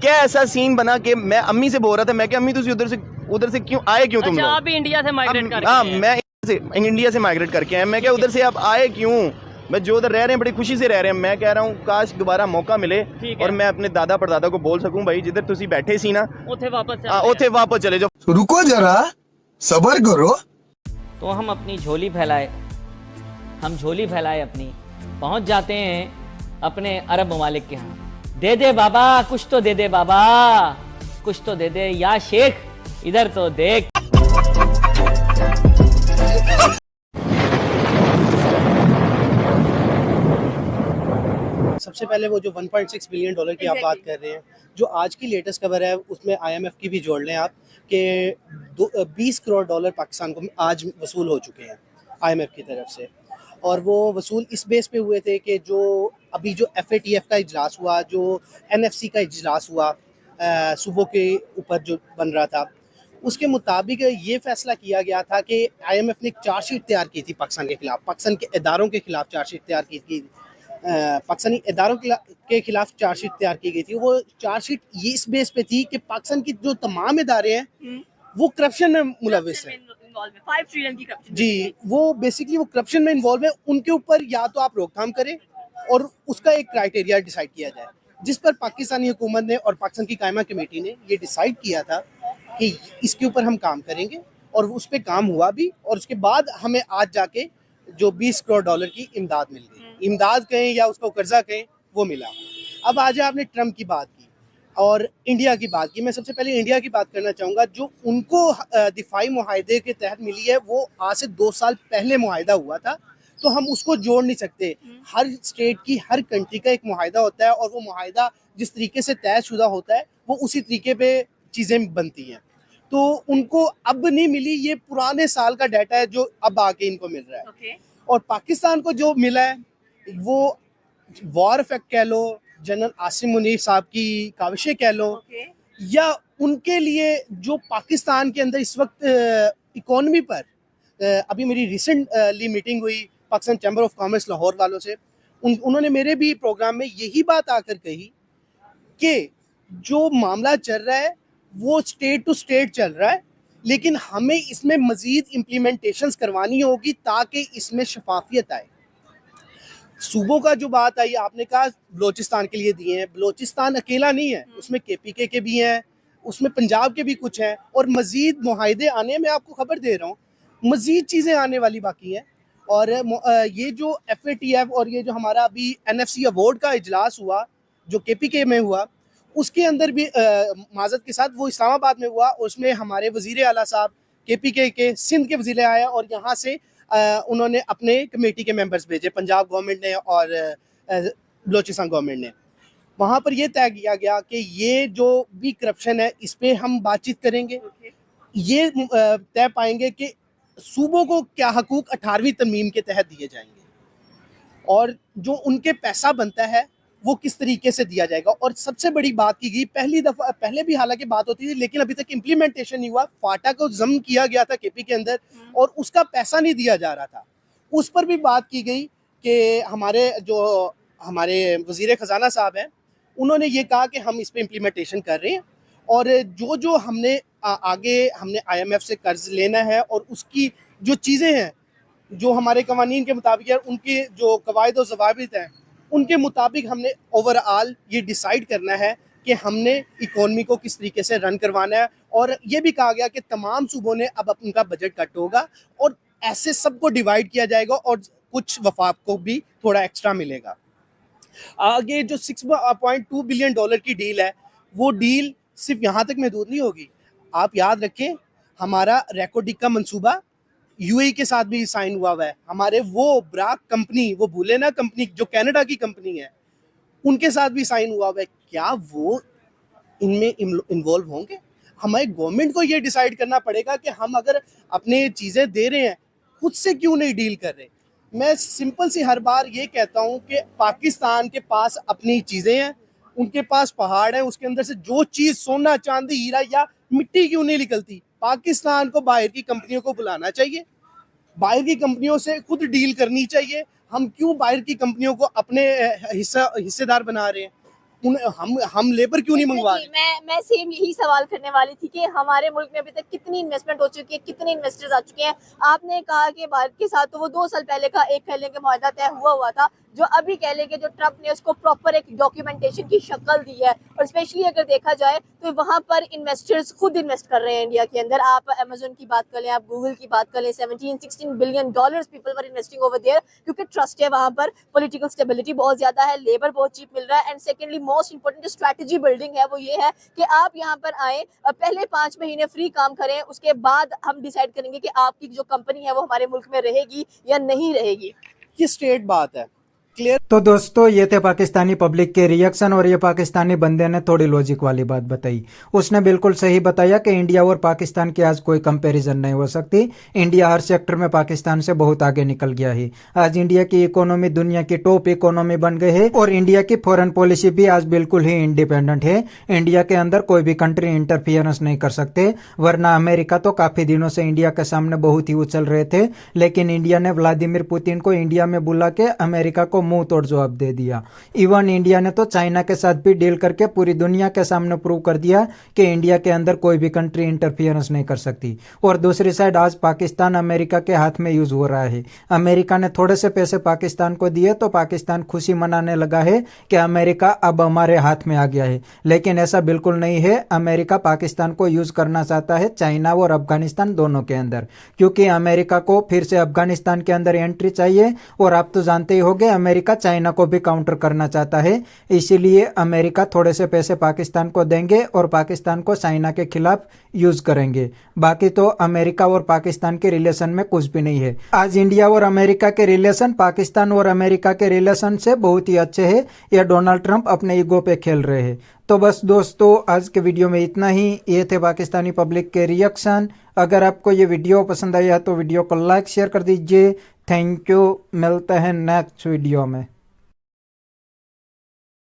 क्या ऐसा सीन बना कि मैं अम्मी से बोल रहा था, मैं क्या अम्मी तुम उधर से क्यों आए, क्यों तुम अच्छा, लोग? आप भी इंडिया से माइग्रेट करके हाँ, आए हैं। मैं इंडिया से माइग्रेट करके आया। मैं क्या उधर से आप आए क्यों? मैं जो उधर रह रहे हैं बड़ी खुशी से रह रहे हैं। मैं कह रहा हूँ काश दोबारा मौका मिले ठीक है। और मैं अपने दादा परदादा को बोल सकूं, भाई जिधर तुसी बैठे सी ना, उथे वापस चलते हैं। उथे वापस चले जाओ। रुको जरा, सबर करो। तो हम अपनी झोली फैलाए, हम झोली फैलाए अपनी, पहुंच जाते हैं अपने अरब ममालिक के यहाँ। दे दे बाबा, कुछ तो दे दे बाबा, कुछ तो दे दे या शेख, इधर तो देख। सबसे पहले वो जो 1.6 बिलियन डॉलर की आप बात कर रहे हैं, जो आज की लेटेस्ट खबर है उसमें IMF की भी जोड़ लें आप कि 20 करोड़ डॉलर पाकिस्तान को आज वसूल हो चुके हैं IMF की तरफ से। और वो वसूल इस बेस पे हुए थे कि जो अभी जो FATF का इजलास हुआ, जो NFC का इजलास हुआ सूबों के ऊपर जो बन रहा था, उसके मुताबिक ये फैसला किया गया था कि IMF ने एक चार्जशीट तैयार की थी पाकिस्तान के खिलाफ, पाकिस्तान के इदारों के खिलाफ चार्जशीट तैयार की थी, पाकिस्तानी इदारों के खिलाफ चार्जशीट तैयार की गई थी। वो चार्जशीट ये इस बेस पे थी कि पाकिस्तान की जो तमाम इदारे हैं वो करप्शन में मुलविस हैं। 5 ट्रिलियन की करप्शन जी, वो बेसिकली वो करप्शन में इन्वॉल्व है। उनके ऊपर या तो आप रोकथाम करें और उसका एक क्राइटेरिया डिसाइड किया जाए, जिस पर पाकिस्तानी हुकूमत ने और पाकिस्तान की कायमा कमेटी ने ये डिसाइड किया था कि इसके ऊपर हम काम करेंगे, और उस पर काम हुआ भी। और उसके बाद हमें आज जाके जो 20 करोड़ डॉलर की इमदाद मिल गई, इमदाद कहें या उसको कर्जा कहें, वो मिला। अब आज आपने ट्रम्प की बात की और इंडिया की बात की। मैं सबसे पहले इंडिया की बात करना चाहूँगा। जो उनको दिफाई मुआहदे के तहत मिली है वो आज से 2 साल पहले मुआहदा हुआ था, तो हम उसको जोड़ नहीं सकते। हर स्टेट की, हर कंट्री का एक मुआहदा होता है और वो मुआहदा जिस तरीके से तयशुदा होता है वो उसी तरीके पे चीज़ें बनती हैं। तो उनको अब नहीं मिली, ये पुराने साल का डाटा है जो अब आके इनको मिल रहा है। ओके। और पाकिस्तान को जो मिला है वो वॉर इफेक्ट कह लो, जनरल आसिम मुनीर साहब की काविशें कह लो, ओके। या उनके लिए जो पाकिस्तान के अंदर इस वक्त इकोनॉमी पर अभी मेरी रिसेंटली मीटिंग हुई Pakistan chamber of commerce Lahore वालों से, उन्होंने मेरे भी प्रोग्राम में यही बात आकर कही कि जो मामला चल रहा है वो स्टेट टू स्टेट चल रहा है, लेकिन हमें इसमें मजीद इम्प्लीमेंटेशंस करवानी होगी ताकि इसमें शफाफियत आए। सूबों का जो बात आई, आपने कहा बलोचिस्तान के लिए दिए हैं, बलोचिस्तान अकेला नहीं है, उसमें KPK के भी हैं, उसमें पंजाब के भी कुछ हैं, और मजीद मुआहदे आने, मैं आपको खबर दे रहा हूँ, मजीद चीज़ें आने वाली बाकी हैं। और ये जो FATF और ये जो हमारा अभी NFC अवार्ड का इजलास हुआ जो KPK में हुआ, उसके अंदर भी माजरत के साथ वो इस्लामाबाद में हुआ, उसमें हमारे वज़ीर आला साहब KPK के सिंध के वज़ीर आया और यहाँ से उन्होंने अपने कमेटी के मेंबर्स भेजे, पंजाब गवर्नमेंट ने और बलोचिस्तान गवर्नमेंट ने। वहाँ पर यह तय किया गया कि ये जो भी करप्शन है इस पर हम बातचीत करेंगे, ये तय पाएंगे कि सूबों को क्या हकूक 18वीं तरमीम के तहत दिए जाएंगे और जो उनके पैसा बनता है वो किस तरीके से दिया जाएगा। और सबसे बड़ी बात की गई, पहले भी हालांकि बात होती थी लेकिन अभी तक इम्प्लीमेंटेशन नहीं हुआ। फाटा को जम किया गया था KP के अंदर और उसका पैसा नहीं दिया जा रहा था, उस पर भी बात की गई कि हमारे वज़ीर ख़जाना साहब हैं, उन्होंने ये कहा कि हम इस पर इम्प्लीमेंटेशन कर रहे हैं और जो हमने आगे हमने IMF से कर्ज लेना है और उसकी जो चीज़ें हैं जो हमारे कवानीन के मुताबिक है, उनके जो कवायद और ज़वाबित हैं उनके मुताबिक हमने ओवरऑल ये डिसाइड करना है कि हमने इकोनॉमी को किस तरीके से रन करवाना है। और ये भी कहा गया कि तमाम सूबों ने अब उनका बजट कट होगा और ऐसे सबको डिवाइड किया जाएगा और कुछ वफाक को भी थोड़ा एक्स्ट्रा मिलेगा। आगे जो 6.2 बिलियन डॉलर की डील है वो डील सिर्फ यहाँ तक महदूद नहीं होगी। आप याद रखें हमारा रेकोडिक का मंसूबा UAE के साथ भी साइन हुआ है। हमारे वो ब्राक कंपनी, वो भूले ना कंपनी जो कनाडा की कंपनी है, उनके साथ भी साइन हुआ है। क्या वो इनमें इन्वॉल्व होंगे? हमारे गवर्नमेंट को ये डिसाइड करना पड़ेगा कि हम अगर अपने चीज़ें दे रहे हैं खुद से क्यों नहीं डील कर रहे। मैं सिंपल सी हर बार ये कहता हूँ कि पाकिस्तान के पास अपनी चीज़ें हैं, उनके पास पहाड़ हैं, उसके अंदर से जो चीज़ सोना चांदी हीरा या मिट्टी क्यों नहीं निकलती। पाकिस्तान को बाहर की कंपनियों को बुलाना चाहिए, बाहर की कंपनियों से खुद डील करनी चाहिए। हम क्यों बाहर की कंपनियों को अपने हिस्सेदार बना रहे हैं? हम लेबर क्यों नहीं मंगवा रहे? मैं सेम यही सवाल करने वाली थी कि हमारे मुल्क में अभी तक कितनी इन्वेस्टमेंट हो चुकी है, कितने इन्वेस्टर्स आ चुके हैं। आपने कहा कि भारत के साथ तो वो 2 साल पहले का एक कह लें कि मुआहदा तय हुआ था, जो अभी कह लें कि जो ट्रम्प ने उसको प्रॉपर एक डॉक्यूमेंटेशन की शक्ल दी है। और स्पेशली अगर देखा जाए तो वहाँ पर इन्वेस्टर्स खुद इन्वेस्ट कर रहे हैं इंडिया के अंदर। आप अमेजोन की बात कर लें, आप गूगल की बात कर लें, 17-16 billion dollars people were investing over there, क्योंकि ट्रस्ट है वहाँ पर, पॉलिटिकल स्टेबिलिटी बहुत ज्यादा है, लेबर बहुत चीप मिल रहा है, and secondly most important strategy building है वो ये है कि आप यहाँ पर आए, पहले 5 महीने फ्री काम करें, उसके बाद हम डिसाइड करेंगे कि आपकी जो कंपनी है वो हमारे मुल्क में रहेगी या नहीं रहेगी। ये स्ट्रेट बात है, क्लियर। तो दोस्तों ये थे पाकिस्तानी पब्लिक के रिएक्शन, और ये पाकिस्तानी बंदे ने थोड़ी लॉजिक वाली बात बताई। उसने बिल्कुल सही बताया कि इंडिया और पाकिस्तान की आज कोई कंपैरिजन नहीं हो सकती। इंडिया हर सेक्टर में पाकिस्तान से बहुत आगे निकल गया है। आज इंडिया की इकोनॉमी दुनिया की टॉप इकोनॉमी बन गई है, और इंडिया की फॉरेन पॉलिसी भी आज बिल्कुल ही इंडिपेंडेंट है। इंडिया के अंदर कोई भी कंट्री इंटरफियरेंस नहीं कर सकते, वरना अमेरिका तो काफी दिनों से इंडिया के सामने बहुत ही उछल रहे थे, लेकिन इंडिया ने व्लादिमीर पुतिन को इंडिया में बुला के अमेरिका को मुंह तोड़ जवाब दे दिया। इवन इंडिया ने तो चाइना के साथ भी डील करके पूरी दुनिया के सामने प्रूव कर दिया कि इंडिया के अंदर कोई भी कंट्री इंटरफियरेंस नहीं कर सकती। और दूसरी साइड आज पाकिस्तान अमेरिका के हाथ में यूज हो रहा है। अमेरिका ने थोड़े से पैसे पाकिस्तान को दिए तो पाकिस्तान खुशी मनाने लगा है कि अमेरिका अब हमारे हाथ में आ गया है, लेकिन ऐसा बिल्कुल नहीं है। अमेरिका पाकिस्तान को यूज करना चाहता है चाइना और अफगानिस्तान दोनों के अंदर, क्योंकि अमेरिका को फिर से अफगानिस्तान के अंदर एंट्री चाहिए, और आप तो जानते ही होंगे अमेरिका चाइना को भी काउंटर करना चाहता है। इसीलिए अमेरिका थोड़े से पैसे पाकिस्तान को देंगे और पाकिस्तान को चाइना के खिलाफ यूज करेंगे। बाकी तो अमेरिका और पाकिस्तान के रिलेशन में कुछ भी नहीं है। आज इंडिया और अमेरिका के रिलेशन पाकिस्तान और अमेरिका के रिलेशन से बहुत ही अच्छे हैं। यह डोनाल्ड ट्रंप अपने ईगो पे खेल रहे हैं। तो बस दोस्तों आज के वीडियो में इतना ही। ये थे पाकिस्तानी पब्लिक के रिएक्शन। अगर आपको ये वीडियो पसंद आया तो वीडियो को लाइक शेयर कर दीजिए। थैंक यू, मिलते हैं नेक्स्ट वीडियो में।